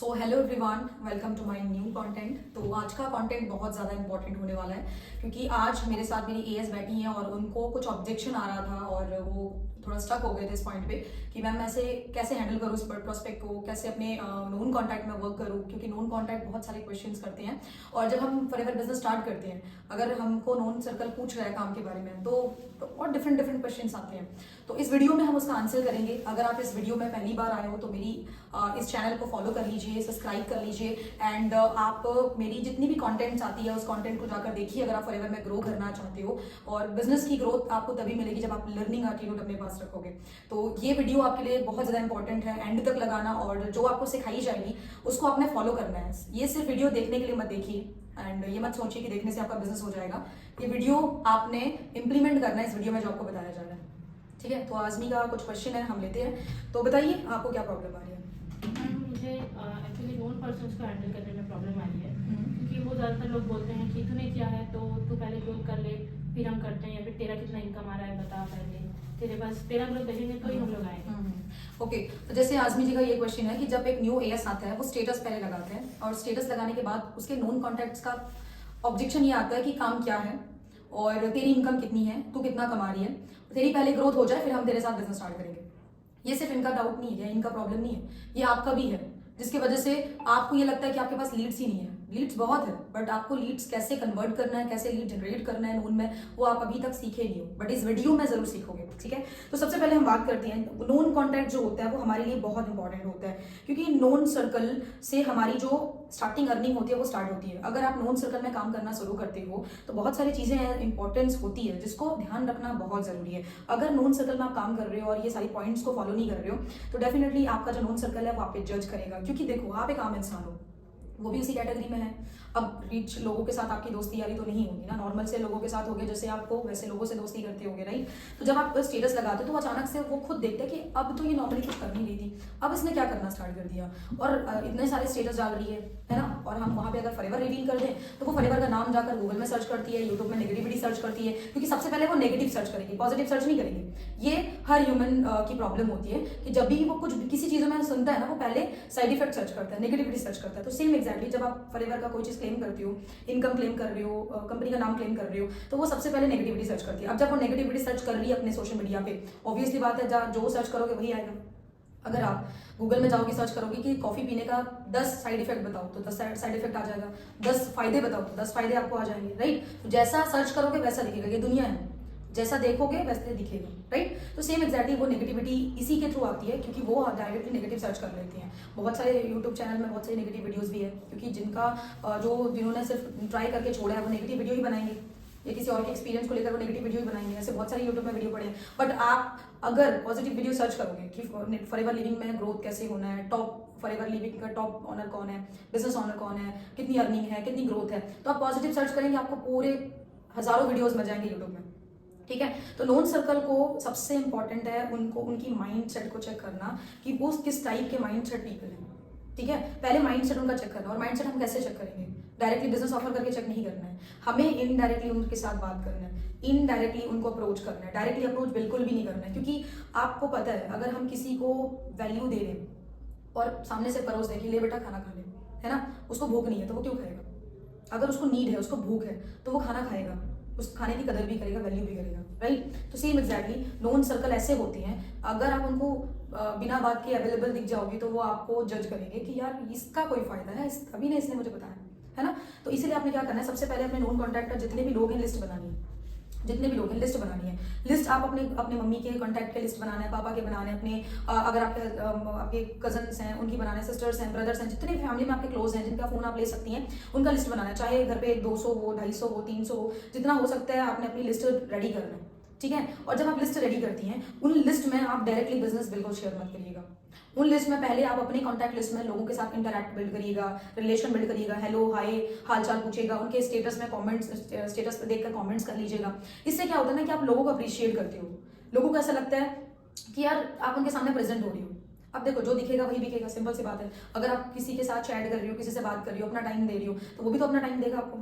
So hello everyone, welcome to my new content. तो आज का कंटेंट बहुत ज़्यादा इंपॉर्टेंट होने वाला है क्योंकि आज मेरे साथ मेरी एएस बैठी हैं और उनको कुछ ऑब्जेक्शन आ रहा था और वो थोड़ा स्टक हो गए थे इस पॉइंट पे कि मैम ऐसे कैसे हैंडल करूँ इस प्रोस्पेक्ट को, कैसे अपने नोन कॉन्टैक्ट में वर्क करूँ, क्योंकि नोन कॉन्टैक्ट बहुत सारे क्वेश्चंस करते हैं। और जब हम फॉरएवर बिजनेस स्टार्ट करते हैं, अगर हमको नोन सर्कल पूछ रहा है काम के बारे में तो बहुत डिफरेंट डिफरेंट क्वेश्चंस आते हैं। तो इस वीडियो में हम उसका आंसर करेंगे। अगर आप इस वीडियो में पहली बार आए हो तो मेरी इस चैनल को फॉलो कर लीजिए, सब्सक्राइब कर लीजिए एंड आप मेरी जितनी भी कंटेंट्स आती है उस कंटेंट को जाकर देखिए अगर आप फॉरएवर में ग्रो करना चाहते हो। और बिजनेस की ग्रोथ आपको तभी मिलेगी जब आप लर्निंग एटीट्यूड अपने पास रखोगे। तो ये वीडियो आपके लिए बहुत ज़्यादा इंपॉर्टेंट है, एंड तक लगाना और जो आपको सिखाई जाएगी उसको आपने फॉलो करना है। ये सिर्फ वीडियो देखने के लिए मत देखिए एंड ये मत सोचिए कि देखने से आपका बिजनेस हो जाएगा। ये वीडियो आपने इंप्लीमेंट करना है इस वीडियो में जो आपको बताया जा रहा है। ठीक है, तो आजमी का कुछ क्वेश्चन है, हम लेते हैं। तो बताइए आपको क्या प्रॉब्लम आ रही है। मुझे एक्चुअली नोन पर्सन्स को हैंडल करने में प्रॉब्लम आ रही है क्योंकि वो ज़्यादातर लोग बोलते हैं कि तूने किया है तो तू पहले ग्रोथ कर ले, फिर हम करते हैं, या फिर तेरा कितना इनकम आ रहा है बता, पहले तेरे पास तेरा ग्रोथ देखेंगे तो ही हम लोग आएंगे। ओके, तो जैसे आजमी जी का ये क्वेश्चन है कि जब एक न्यू एएस आता है वो स्टेटस पहले लगाते हैं और स्टेटस लगाने के बाद उसके नोन कॉन्टैक्ट्स का ऑब्जेक्शन ये आता है कि काम क्या है और तेरी इनकम कितनी है, तू कितना कमा रही है, तेरी पहले ग्रोथ हो जाए फिर हम तेरे साथ बिजनेस स्टार्ट करेंगे। ये सिर्फ इनका डाउट नहीं है, इनका प्रॉब्लम नहीं है, ये आपका भी है, जिसकी वजह से आपको ये लगता है कि आपके पास लीड्स ही नहीं है। लीड्स बहुत है बट आपको लीड्स कैसे कन्वर्ट करना है, कैसे लीड जनरेट करना है नोन में, वो आप अभी तक सीखे नहीं हो, बट इस वीडियो में जरूर सीखोगे। ठीक है, तो सबसे पहले हम बात करते हैं नोन कॉन्टैक्ट जो होता है वो हमारे लिए बहुत इंपॉर्टेंट होता है क्योंकि नोन सर्कल से हमारी जो स्टार्टिंग अर्निंग होती है वो स्टार्ट होती है। अगर आप नोन सर्कल में काम करना शुरू करते हो तो बहुत सारी चीजें इंपॉर्टेंस होती है जिसको ध्यान रखना बहुत जरूरी है। अगर नोन सर्कल में आप काम कर रहे हो और ये सारी पॉइंट्स को फॉलो नहीं कर रहे हो तो डेफिनेटली आपका जो नोन सर्कल है वो आप पे जज करेगा, क्योंकि देखो आप एक आम इंसान हो, वो भी उसी कैटेगरी में है। अब रिच लोगों के साथ आपकी दोस्ती यारी तो नहीं होगी ना, नॉर्मल से लोगों के साथ होगे, जैसे आपको वैसे लोगों से दोस्ती करते होगे, राइट। तो जब आप स्टेटस लगाते हो तो अचानक से वो खुद देखते हैं कि अब तो ये नॉर्मली कुछ कर नहीं रही थी, अब इसने क्या करना स्टार्ट कर दिया और इतने सारे स्टेटस डाल रही है ना। और हम वहाँ पे अगर फॉरएवर रिवील कर दें तो वो फॉरएवर का नाम जाकर गूगल में सर्च करती है, यूट्यूब में नेगेटिविटी सर्च करती है, क्योंकि सबसे पहले वो नेगेटिव सर्च करेगी, पॉजिटिव सर्च नहीं करेगी। ये हर ह्यूमन की प्रॉब्लम होती है कि जब भी वो कुछ किसी चीज़ों में सुनता है ना वो पहले साइड इफेक्ट सर्च करता है, नेगेटिविटी सर्च करता है। तो सेम एग्जैक्टली जब आप फॉरएवर का कोई चीज़ क्लेम करती हो, इनकम क्लेम कर रहे हो, कंपनी का नाम क्लेम कर रहे हो, तो वो सबसे पहले नेगेटिविटी सर्च करती है। अब जब वो नेगेटिविटी सर्च कर रही है अपने सोशल मीडिया पे, ऑब्वियसली बात है जो सर्च करोगे वही आएगा। अगर आप गूगल में जाओगे सर्च करोगे कि कॉफी पीने का 10 साइड इफेक्ट बताओ तो 10 साइड इफेक्ट आ जाएगा, 10 फायदे बताओ तो 10 फायदे आपको आ जाएंगे, राइट। तो जैसा सर्च करोगे वैसा दिखेगा, ये दुनिया है, जैसा देखोगे वैसे दिखेगा, राइट। तो सेम एग्जैक्टली वो नेगेटिविटी इसी के थ्रू आती है क्योंकि वो डायरेक्टली नेगेटिव सर्च कर लेती हैं। बहुत सारे यूट्यूब चैनल में बहुत सारी नेगेटिव वीडियोस भी है क्योंकि जिन्होंने सिर्फ ट्राई करके छोड़ा है वो नेगेटिव वीडियो ही बनाएंगे, या किसी और के एक्सपीरियंस को लेकर वो नेगेटिव वीडियो ही बनाएंगे। ऐसे बहुत सारे यूट्यूब में वीडियो पड़े हैं। बट आप अगर पॉजिटिव वीडियो सर्च करोगे कि फॉरएवर लिविंग में ग्रोथ कैसे होना है, टॉप फॉरएवर लिविंग का टॉप ऑनर कौन है, बिजनेस ऑनर कौन है, कितनी अर्निंग है, कितनी ग्रोथ है, तो आप पॉजिटिव सर्च करेंगे आपको पूरे हजारों वीडियोज मिल जाएंगे यूट्यूब में। ठीक है, तो नोन सर्कल को सबसे इंपॉर्टेंट है उनको उनकी माइंड सेट को चेक करना कि वो किस टाइप के माइंड सेट पीपल हैं। ठीक है, पहले माइंड सेट उनका चेक करना। और माइंड सेट हम कैसे चेक करेंगे? डायरेक्टली बिजनेस ऑफर करके चेक नहीं करना है, हमें इनडायरेक्टली उनके साथ बात करना है, इनडायरेक्टली उनको अप्रोच करना है। डायरेक्टली अप्रोच बिल्कुल भी नहीं करना है क्योंकि आपको पता है अगर हम किसी को वैल्यू दे रहे और सामने से परोस दें कि ले बेटा खाना खा ले, है ना, उसको भूख नहीं है तो वो क्यों खाएगा? अगर उसको नीड है, उसको भूख है तो वो खाना खाएगा, उस खाने की कदर भी करेगा, वैल्यू भी करेगा, राइट। तो सेम एग्जैक्टली नोन सर्कल ऐसे होते हैं, अगर आप उनको बिना बात के अवेलेबल दिख जाओगी तो वो आपको जज करेंगे कि यार इसका कोई फायदा है, अभी नहीं इसने मुझे बताया, है ना। तो इसीलिए आपने क्या करना है, सबसे पहले अपने नोन कॉन्टैक्ट का जितने भी लोग हैं लिस्ट बनानी है, जितने भी लोग हैं लिस्ट बनानी है। लिस्ट आप अपने मम्मी के कॉन्टैक्ट के लिस्ट बनाना है, पापा के बनाना है, अपने अगर आपके कजन्स हैं उनकी बनाना है, सिस्टर्स हैं, ब्रदर्स हैं, जितने फैमिली में आपके क्लोज हैं जिनका फोन आप ले सकती हैं उनका लिस्ट बनाना है। चाहे घर पे 200 हो, 250 हो, 300 हो, जितना हो सकता है आपने अपनी लिस्ट रेडी करना है। ठीक है, और जब आप लिस्ट रेडी करती हैं उन लिस्ट में आप डायरेक्टली बिजनेस बिल्कुल शेयर मत करिएगा। उन लिस्ट में पहले आप अपने कॉन्टैक्ट लिस्ट में लोगों के साथ इंटरैक्ट बिल्ड करिएगा, रिलेशन बिल्ड करिएगा, हेलो हाय हाल चाल पूछिएगा, उनके स्टेटस में कमेंट्स, स्टेटस पर देखकर कमेंट्स कर लीजिएगा। इससे क्या होता है ना कि आप लोगों को अप्रिशिएट करते हो, लोगों को ऐसा लगता है कि यार आप उनके सामने प्रेजेंट हो रही हो। अब देखो जो दिखेगा वही बिकेगा, सिंपल सी बात है। अगर आप किसी के साथ चैट कर रही हो, किसी से बात कर रही हो, अपना टाइम दे रही हो तो वो भी तो अपना टाइम देगा आपको,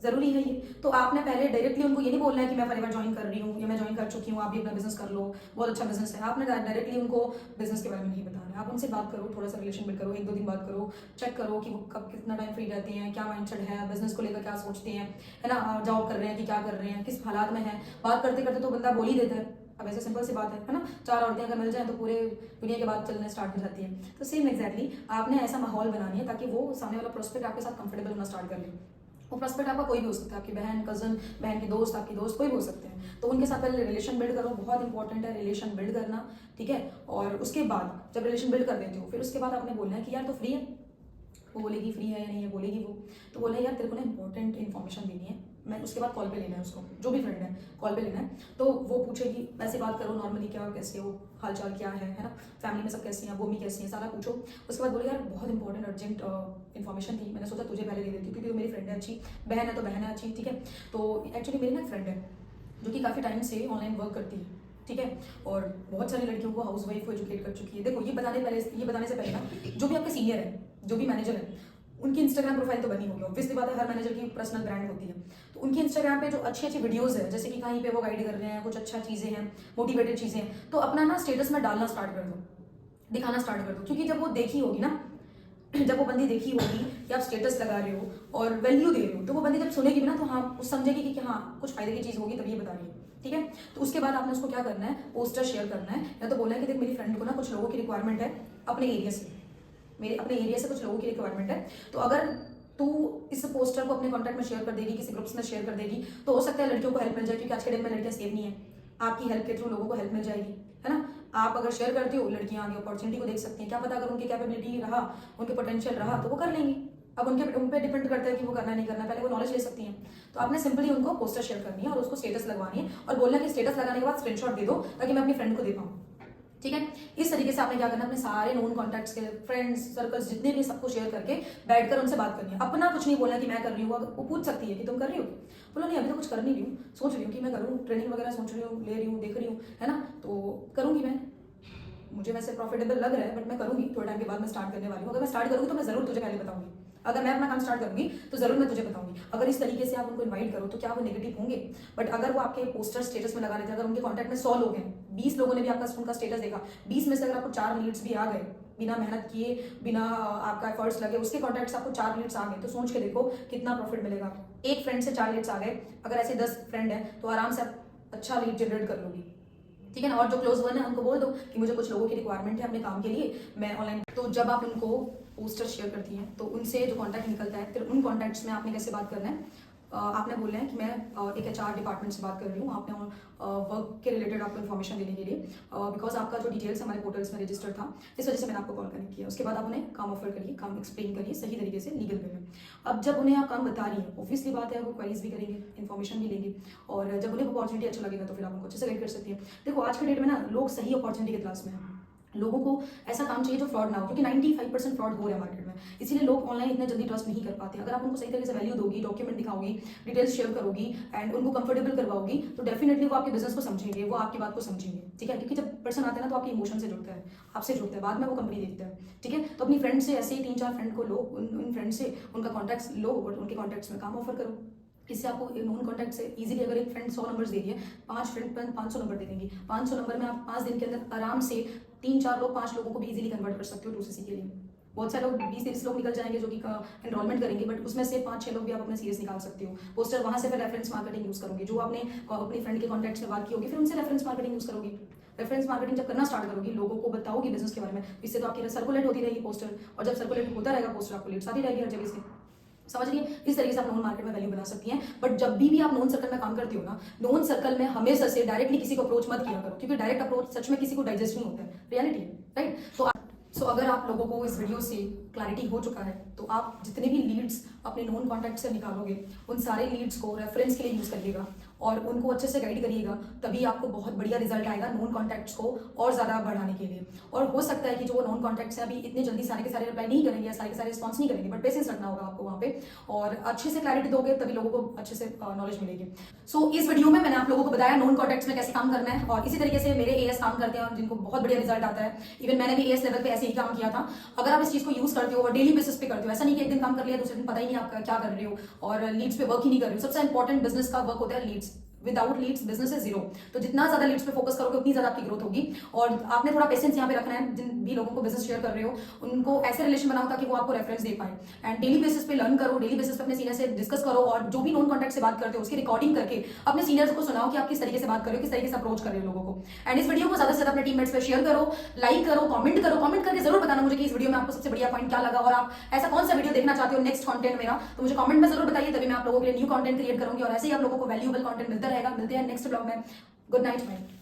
जरूरी है ये। तो आपने पहले डायरेक्टली उनको ये नहीं बोलना है कि मैं फॉरएवर ज्वाइन कर रही हूँ या मैं ज्वाइन कर चुकी हूँ, आप भी अपना बिजनेस कर लो, बहुत अच्छा बिजनेस है। आपने डायरेक्टली उनको बिजनेस के बारे में नहीं बताना है। आप उनसे बात करो, थोड़ा सा रिलेशन बिल्ड करो, 1-2 दिन बात करो, चेक करो कि वो कब कितना टाइम फ्री रहते हैं, क्या माइंडसेट है, बिजनेस को लेकर क्या सोचते हैं, है ना, जॉब कर रहे हैं कि क्या कर रहे हैं, किस हालात में है। बात करते करते तो बंदा बोल ही देता है। अब ऐसे सिंपल सी बात है ना, 4 औरतें अगर मिल जाए तो पूरे दुनिया की बात चलने स्टार्ट हो जाती है। तो सेम एग्जैक्टली आपने ऐसा माहौल बनानी है ताकि वो सामने वाला प्रोस्पेक्ट आपके साथ कंफर्टेबल होना स्टार्ट कर ले। वो प्रोस्पेक्ट आपका कोई भी हो सकता है, आपकी बहन, कजन, बहन के दोस्त, आपकी दोस्त, कोई भी हो सकते हैं। तो उनके साथ पहले रिलेशन बिल्ड करो, बहुत इंपॉर्टेंट है रिलेशन बिल्ड करना, ठीक है। और उसके बाद जब रिलेशन बिल्ड कर देते हो, फिर उसके बाद आपने बोलना है कि यार तो फ्री है। वो बोलेगी फ्री है या नहीं है, बोलेगी वो, तो बोले यार तेरे को ना इंपॉर्टेंट इन्फॉर्मेशन देनी है, मैं उसके बाद कॉल पे लेना है उसको, जो भी फ्रेंड है कॉल पे लेना है। तो वो पूछेगी, वैसे बात करो नॉर्मली, क्या और कैसे हो, हाल चाल क्या है ना, फैमिली में सब कैसी हैं, मम्मी कैसी हैं, सारा पूछो। उसके बाद बोले यार बहुत इंपॉर्टेंट अर्जेंट इन्फॉर्मेशन थी, मैंने सोचा तुझे पहले दे देती हूँ क्योंकि मेरी फ्रेंड है अच्छी, बहन है तो बहन है अच्छी, ठीक है। तो एक्चुअली मेरी ना फ्रेंड है जो कि काफ़ी टाइम से ऑनलाइन वर्क करती है, ठीक है, और बहुत सारी लड़कियों को हाउस वाइफ को एजुकेट कर चुकी है। देखो ये बताने से पहले ना, जो भी आपके सीनियर है, जो भी मैनेजर है, उनकी इंस्टाग्राम प्रोफाइल तो बनी होगी, ऑब्वियसली बात है, हर मैनेजर की पर्सनल ब्रांड होती है। तो उनकी इंस्टाग्राम पे जो अच्छी अच्छी वीडियोस है, जैसे कि कहीं पे वो गाइड कर रहे हैं, कुछ अच्छा चीज़ें हैं, मोटिवेटेड चीज़ें हैं, तो अपना ना स्टेटस में डालना स्टार्ट कर दो, दिखाना स्टार्ट कर दो। क्योंकि जब वो देखी होगी ना, जब वो बंदी देखी होगी कि आप स्टेटस लगा रहे हो और वैल्यू दे रहे हो, तो वो बंदी जब सुनेगी भी ना, तो हाँ वो समझेगी कि हाँ कुछ फायदे की चीज़ होगी तभी ये बता रही है, ठीक है। तो उसके बाद आपने उसको क्या करना है, पोस्टर शेयर करना है, या तो बोलना है कि देख मेरी फ्रेंड को ना कुछ लोगों की रिक्वायरमेंट है अपने एरिया से, मेरे अपने एरिया से कुछ लोगों की रिक्वायरमेंट है, तो अगर तू इस पोस्टर को अपने कॉन्टैक्ट में शेयर कर देगी, किसी ग्रुप्स में शेयर कर देगी, तो हो सकता है लड़कियों को हेल्प मिल जाए, क्योंकि आज के डेट में लड़कियां सेफ नहीं है, आपकी हेल्प के थ्रू लोगों को हेल्प मिल जाएगी, है ना। आप अगर शेयर करते हो, लड़कियां आगे अपॉर्चुनिटी को देख सकती हैं, क्या पता अगर उनकी कैपेबिलिटी रहा, उनके पोटेंशियल रहा तो वो कर लेंगी। अब उन पे डिपेंड करता है कि वो करना नहीं करना, पहले वो नॉलेज ले सकती हैं। तो आपने सिंपली उनको पोस्टर शेयर करनी है और उसको स्टेटस लगवानी है और बोलना कि स्टेटस लगाने के बाद स्क्रीनशॉट दे दो ताकि मैं अपनी फ्रेंड को दे पाऊँ, ठीक है। इस तरीके से आपने क्या करना है, अपने सारे नोन कॉन्टैक्ट्स के फ्रेंड्स सर्कल्स जितने भी सबको शेयर करके बैठकर उनसे बात करनी है। अपना कुछ नहीं बोलना कि मैं कर रही हूँ, वो पूछ सकती है कि तुम कर रही हो, बोलो नहीं अभी तो कुछ कर नहीं रही हूँ, सोच रही हूँ कि मैं करूँ, ट्रेनिंग वगैरह सोच रही हूँ, ले रही हूँ, देख रही हूँ, है ना, तो करूँगी मैं, मुझे वैसे प्रॉफिटेबल लग रहा है, बट मैं करूँगी, थोड़े टाइम के बाद मैं स्टार्ट करने वाली हूँ। अगर मैं स्टार्ट करूँगी तो मैं जरूर तुझे पहले बताऊंगी, अगर मैं अपना काम स्टार्ट करूंगी तो जरूर मैं तुझे बताऊंगी। अगर इस तरीके से आप उनको इनवाइट करो तो क्या वो नेगेटिव होंगे, बट अगर वो आपके पोस्टर स्टेटस में लगा लेते हैं, अगर उनके कॉन्टैक्ट में 100 लोग हैं, 20 लोगों ने भी आपका उनका स्टेटस देखा, 20 में से अगर आपको 4 लीड्स भी आ गए, बिना मेहनत किए, बिना आपका एफर्ट्स लगे, उसके कॉन्टैक्ट से आपको 4 लीड्स आ गए, तो सोच के देखो कितना प्रॉफिट मिलेगा। एक फ्रेंड से 4 लीड्स आ गए, अगर ऐसे 10 फ्रेंड है तो आराम से आप अच्छा लीड जनरेट कर लोगी, ठीक है ना। और जो क्लोज वन है उनको बोल दो कि मुझे कुछ लोगों की रिक्वायरमेंट है अपने काम के लिए, मैं ऑनलाइन। तो जब आप उनको पोस्टर शेयर करती हैं तो उनसे जो कांटेक्ट निकलता है, फिर उन कॉन्टैक्ट्स में आपने कैसे बात करना है, आपने बोलना है कि मैं एक HR डिपार्टमेंट से बात कर रही हूँ, आपने वर्क के रिलेटेड आपको इन्फॉर्मेशन देने के लिए, बिकॉज आपका जो डिटेल्स हमारे पोर्टल्स में रजिस्टर था, इस वजह से मैंने आपको कॉल कनेक्ट किया। उसके बाद आप उन्हें काम ऑफर करिए, काम एक्सप्लेन करिए सही तरीके से, लीगल वे में। अब जब उन्हें आप काम बता रही है, ऑब्वियसली बात है वो क्वारीज भी करेंगे, इन्फॉर्मेशन भी लेंगे, और जब उन्हें अपॉर्चुनिटी अच्छा लगेगा तो फिर आप उनको अच्छे से गाइड कर सकती हैं। देखो आज के डेट में ना लोग सही अपॉर्चुनिटी की तलाश में हैं, लोगों को ऐसा काम चाहिए जो फ्रॉड ना हो, क्योंकि 95% फ्रॉड हो रहा है मार्केट में, इसीलिए लोग ऑनलाइन इतने जल्दी ट्रस्ट नहीं कर पाते। अगर आप उनको सही तरीके से वैल्यू दोगी, डॉक्यूमेंट दिखाओगी, डिटेल्स शेयर करोगी एंड उनको कंफर्टेबल करवाओगी, तो डेफिनेटली वो आपके बिजनेस को समझेंगे, वो आपकी बात को समझेंगे, ठीक है। क्योंकि जब पर्सन आता है ना तो आपके इमोशन से जुड़ता है, आपसे जुड़ता है, बाद में वो कंपनी देखता है, ठीक है। तो अपनी फ्रेंड से ऐसे ही 3-4 फ्रेंड को लो, उन फ्रेंड से उनका कॉन्टैक्ट्स लो और उनके कॉन्टैक्ट्स में काम ऑफर करो। इससे आपको नॉन कॉन्टैक्ट से इजीली, अगर एक फ्रेंड 100 नंबर्स दे दिए, 5 फ्रेंड 500 नंबर दे देंगी, 500 नंबर में आप 5 दिन के अंदर आराम से 3-4 लोग, 5 लोगों को भी इजीली कन्वर्ट कर सकते हो 2CC के लिए। बहुत सारे लोग 20-30 लोग निकल जाएंगे जो कि एनरोलमेंट करेंगे, बट उसमें से 5-6 लोग भी आप अपने सीरियस निकाल सकते हो। पोस्टर वहां से फिर रेफरेंस मार्केटिंग यूज करोगे, जो आपने अपनी फ्रेंड के कॉन्टैक्ट्स में बात की होगी, फिर उनसे रेफरेंस मार्केटिंग यूज करोगी। रेफरेंस मार्केटिंग जब करना स्टार्ट करोगी, लोगों को बताओगी बिजनेस के बारे में, इससे तो आपकी सर्कुलेट होती रहेगी पोस्टर, और जब सर्कुलेट होता रहेगा पोस्टर, आपको लीड्स आती रहेगी हर जगह से, समझ रही है। इस तरीके से आप नॉन मार्केट में वैल्यू बना सकती हैं। बट जब भी आप नॉन सर्कल में काम करती हो ना, नॉन सर्कल में हमेशा से डायरेक्टली किसी को अप्रोच मत किया करो, क्योंकि डायरेक्ट अप्रोच सच में किसी को डाइजेस्ट नहीं होता है, रियलिटी है, राइट। सो अगर आप लोगों को इस वीडियो से क्लैरिटी हो चुका है, तो आप जितने भी लीड्स अपने नॉन कॉन्टैक्ट से निकालोगे, उन सारे लीड्स को रेफरेंस के लिए यूज करिएगा, और उनको अच्छे से गाइड करिएगा, तभी आपको बहुत बढ़िया रिजल्ट आएगा नोन कॉन्टैक्ट्स को और ज़्यादा बढ़ाने के लिए। और हो सकता है कि जो वो नोन कॉन्टैक्ट्स हैं अभी इतने जल्दी सारे के सारे रिप्लाई नहीं करेंगे या सारे के सारे रिस्पॉन्स नहीं करेंगे, बट पेशेंस रखना होगा आपको वहाँ पे, और अच्छे से क्लैरिटी दोगे तभी लोगों को अच्छे से नॉलेज मिलेगी। सो इस वीडियो में मैंने आप लोगों को बताया नोन कॉन्टैक्ट्स में कैसे काम करना है, और इसी तरीके से मेरे एएस काम करते हैं और जिनको बहुत बढ़िया रिजल्ट आता है। इवन मैंने भी एएस लेवल पे ऐसे ही काम किया था। अगर आप इस चीज़ को यूज़ करते हो और डेली बेसिस पे करते हो, ऐसा नहीं कि एक दिन काम कर लिया दूसरे दिन पता ही नहीं आपका क्या कर रहे हो और लीड्स पे वर्क ही नहीं कर रहे हो। सबसे इंपॉर्टेंट बिजनेस का वर्क होता है leads. Without leads business is zero. तो जितना ज्यादा लीड्स पे फोकस करोगे उतनी ज्यादा आपकी ग्रोथ होगी। और आपने थोड़ा पेशेंस यहाँ पे रखना है, जिन भी लोगों को बिजनेस शेयर कर रहे हो उनको ऐसे रिलेशन बनाओ ताकि वो आपको रेफरेंस दे पाए। एंड डेली बेसिस पे लर्न करो, डेली बेसिस पे अपने सीनियर से डिस्कस करो, और जो भी नॉन कॉन्टैक्ट से बात करते हो उसकी रिकॉर्डिंग करके अपने सीनियर्स को सुनाओ कि आप किस तरीके से बात कर रहे हो, किस तरीके से अप्रोच कर रहे हो लोगों को। एंड इस वीडियो को ज्यादा से ज्यादा अपने टीममेट्स पे शेयर करो, लाइक करो, कमेंट करके जरूर बताना मुझे कि इस वीडियो में आपको सबसे बढ़िया पॉइंट क्या लगा, और आप ऐसा कौन सा वीडियो देखना चाहते हो नेक्स्ट कंटेंट मेरा, तो मुझे कमेंट में जरूर बताइए, तभी मैं आप लोगों के लिए न्यू कंटेंट क्रिएट करूंगी और ऐसे ही आप लोगों को वैल्यूएबल कंटेंट मिलता रहेगा। मिलते हैं नेक्स्ट ब्लॉग में। Good night.